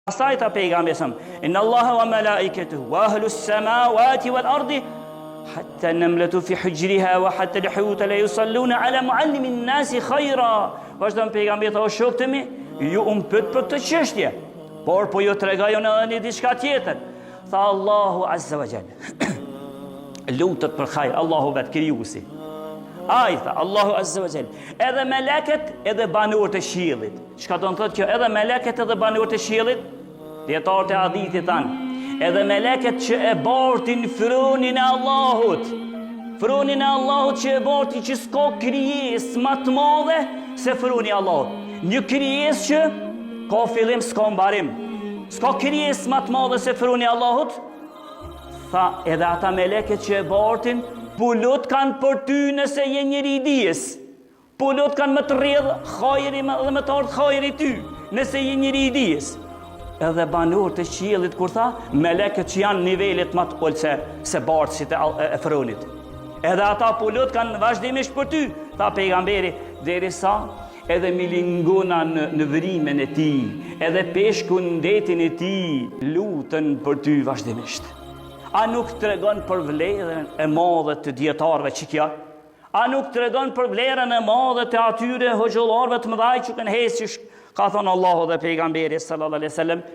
Pastaj ta pejgamberi sa inna Allaha wa malaikatahu wa ahlus samawati wal ardi hatta namlatu fi hujriha wa hatta al-hut la yusalluna ala muallimin nasi khaira. Vazhdon pejgamberi tha o shokët mi, ju pyet për këtë çështje, por po ju tregojnë edhe një diçka tjetër. Tha Allahu azza wa jall. Lutet për hajr Allahu vet krijuesi. Ai tha Allahu azza wa jall, edhe meleket edhe banorët e qiellit. Çka do të thotë kjo? Edhe meleket edhe banorët e qiellit, dietarët e hadithit thanë, edhe meleket që e bartin fronin e Allahut. Fronin e Allahut që e bartin, që s'ka krijesë më të madhe se froni i Allahut. Një krijesë që ka fillim s'ka mbarim. S'ka krijesë më të madhe se froni i Allahut. Tha edhe ata meleket që e bartin, pulut kanë për ty nëse je njëri i dijes. Pulut kanë më të rrjedh hajri dhe më të ardh hajri ty, nëse je njëri i dijes. Edhe banorët e qiellit kur tha, meleket që janë nivelet më të ulë se bartësit e fronit. Edhe ata pulut kanë vazhdimisht për ty, tha pejgamberi, derisa edhe milingona në vrimen e tij, edhe peshku në ndetin e tij, lutën për ty vazhdimisht. A nuk tregon për vlerën e madhe të dietarëve që kjo? A nuk tregon për vlerën e madhe të atyre hoxhallarëve të mëdhaj që kanë hesë, që ka thënë Allahu dhe pejgamberi sallallahu alaihi wasallam?